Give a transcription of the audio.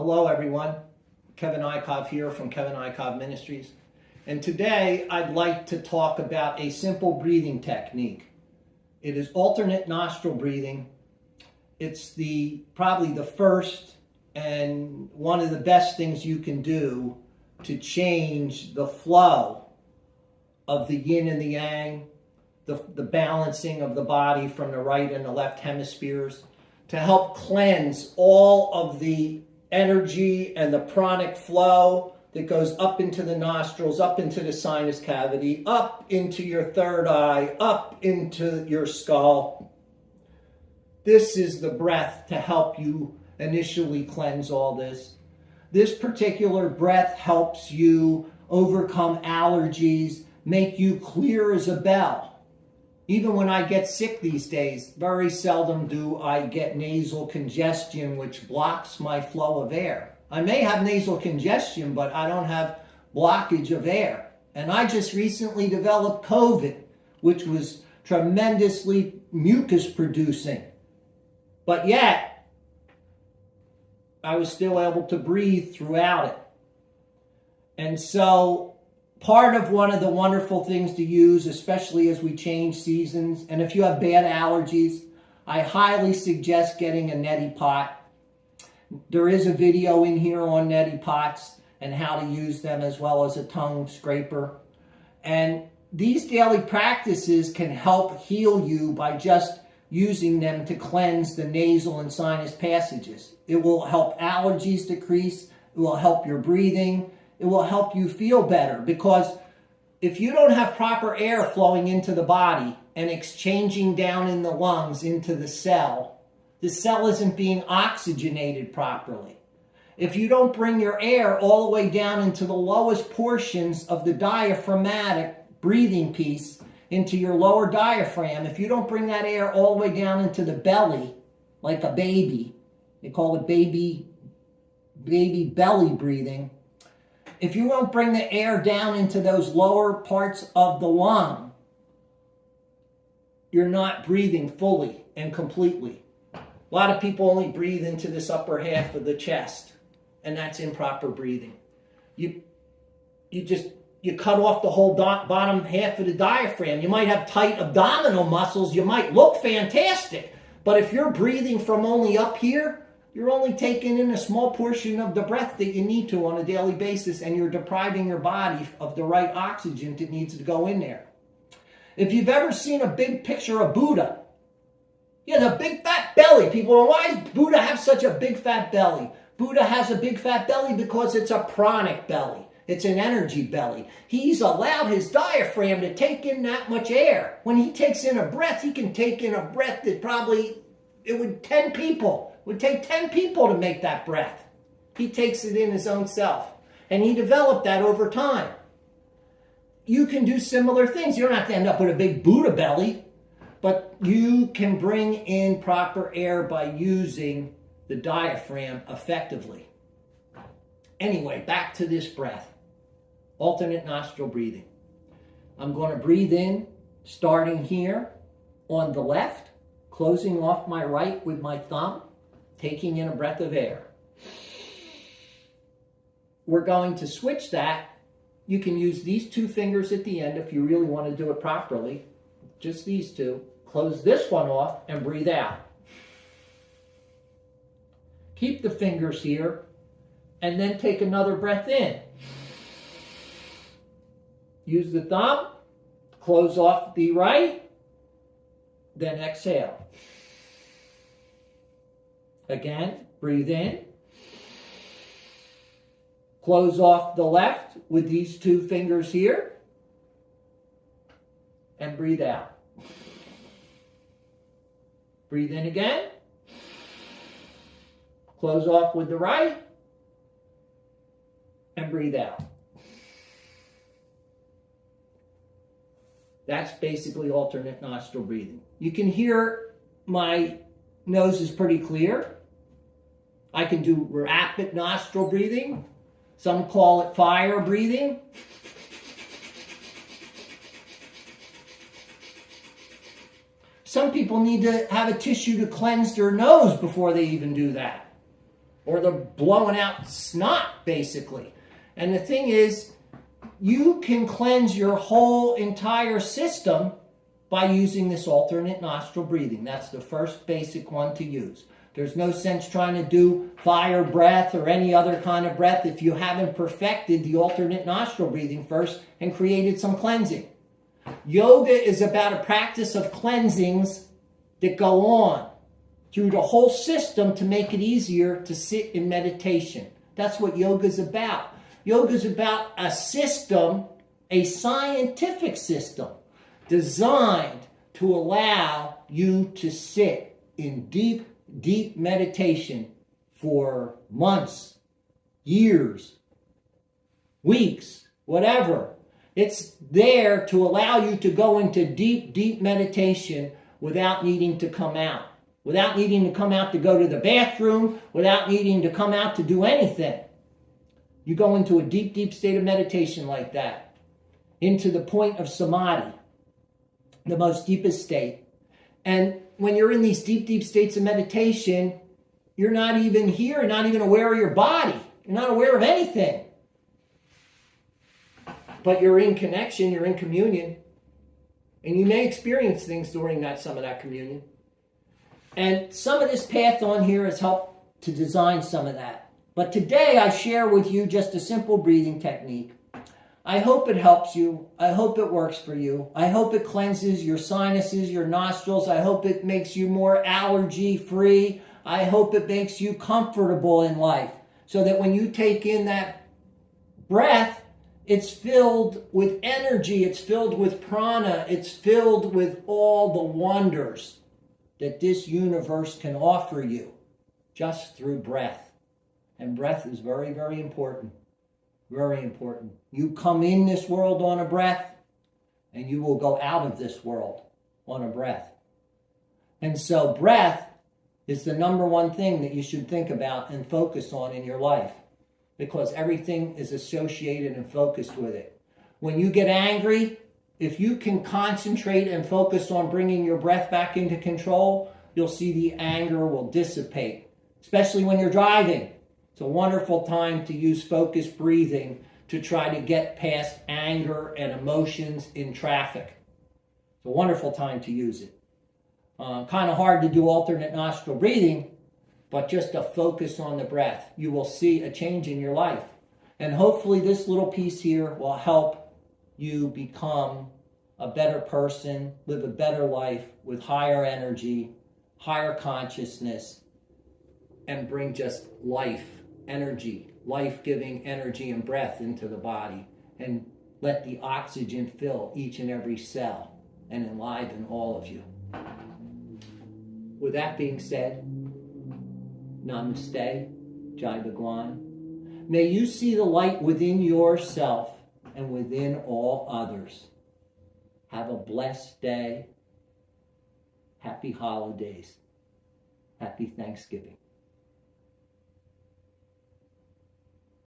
Hello everyone, Kevin Ikov here from Kevin Ikov Ministries. And today I'd like to talk about a simple breathing technique. It is alternate nostril breathing. It's probably the first and one of the best things you can do to change the flow of the yin and the yang, the balancing of the body from the right and the left hemispheres, to help cleanse all of the energy and the pranic flow that goes up into the nostrils, up into the sinus cavity, up into your third eye, up into your skull. This is the breath to help you initially cleanse all this. This particular breath helps you overcome allergies, make you clear as a bell. Even when I get sick these days, very seldom do I get nasal congestion, which blocks my flow of air. I may have nasal congestion, but I don't have blockage of air. And I just recently developed COVID, which was tremendously mucus producing. But yet, I was still able to breathe throughout it. And so, part of one of the wonderful things to use, especially as we change seasons, and if you have bad allergies, I highly suggest getting a neti pot. There is a video in here on neti pots and how to use them, as well as a tongue scraper. And these daily practices can help heal you by just using them to cleanse the nasal and sinus passages. It will help allergies decrease. It will help your breathing. It will help you feel better, because if you don't have proper air flowing into the body and exchanging down in the lungs into the cell isn't being oxygenated properly. If you don't bring your air all the way down into the lowest portions of the diaphragmatic breathing piece, into your lower diaphragm, if you don't bring that air all the way down into the belly, like a baby, they call it baby belly breathing. If you don't bring the air down into those lower parts of the lung, you're not breathing fully and completely. A lot of people only breathe into this upper half of the chest, and that's improper breathing. You cut off the whole bottom half of the diaphragm. You might have tight abdominal muscles. You might look fantastic, but if you're breathing from only up here, you're only taking in a small portion of the breath that you need to on a daily basis, and you're depriving your body of the right oxygen that needs to go in there. If you've ever seen a big picture of Buddha, the big fat belly. People go, why does Buddha have such a big fat belly? Buddha has a big fat belly because it's a pranic belly. It's an energy belly. He's allowed his diaphragm to take in that much air. When he takes in a breath, he can take in a breath that would take 10 people to make that breath. He takes it in his own self. And he developed that over time. You can do similar things. You don't have to end up with a big Buddha belly, but you can bring in proper air by using the diaphragm effectively. Anyway, back to this breath. Alternate nostril breathing. I'm going to breathe in, starting here on the left, closing off my right with my thumb, taking in a breath of air. We're going to switch that. You can use these two fingers at the end if you really want to do it properly. Just these two. Close this one off and breathe out. Keep the fingers here and then take another breath in. Use the thumb. Close off the right. Then exhale. Again, breathe in. Close off the left with these two fingers here. And breathe out. Breathe in again. Close off with the right. And breathe out. That's basically alternate nostril breathing. You can hear my nose is pretty clear. I can do rapid nostril breathing. Some call it fire breathing. Some people need to have a tissue to cleanse their nose before they even do that. or they're blowing out snot, basically. And the thing is, you can cleanse your whole entire system by using this alternate nostril breathing. That's the first basic one to use. There's no sense trying to do fire breath or any other kind of breath if you haven't perfected the alternate nostril breathing first and created some cleansing. Yoga is about a practice of cleansings that go on through the whole system to make it easier to sit in meditation. That's what yoga is about. Yoga is about a system, a scientific system, designed to allow you to sit in deep, deep meditation for months, years, weeks, whatever. It's there to allow you to go into deep, deep meditation without needing to come out. Without needing to come out to go to the bathroom, without needing to come out to do anything. You go into a deep, deep state of meditation like that, into the point of samadhi, the most deepest state. And when you're in these deep, deep states of meditation, you're not even here, you're not even aware of your body. You're not aware of anything. But you're in connection, you're in communion. And you may experience things during some of that communion. And some of this path on here has helped to design some of that. But today I share with you just a simple breathing technique. I hope it helps you. I hope it works for you. I hope it cleanses your sinuses, your nostrils. I hope it makes you more allergy-free. I hope it makes you comfortable in life so that when you take in that breath, it's filled with energy, it's filled with prana, it's filled with all the wonders that this universe can offer you just through breath. And breath is very, very important. Very important. You come in this world on a breath, and you will go out of this world on a breath. And so breath is the number one thing that you should think about and focus on in your life, because everything is associated and focused with it. When you get angry, if you can concentrate and focus on bringing your breath back into control, you'll see the anger will dissipate, especially when you're driving. It's a wonderful time to use focused breathing to try to get past anger and emotions in traffic. It's a wonderful time to use it. Kind of hard to do alternate nostril breathing, but just a focus on the breath. You will see a change in your life. And hopefully this little piece here will help you become a better person, live a better life with higher energy, higher consciousness, and bring just life, energy, life-giving energy and breath into the body, and let the oxygen fill each and every cell and enliven all of you. With that being said, Namaste, Jai Bhagwan. May you see the light within yourself and within all others. Have a blessed day. Happy holidays. Happy Thanksgiving.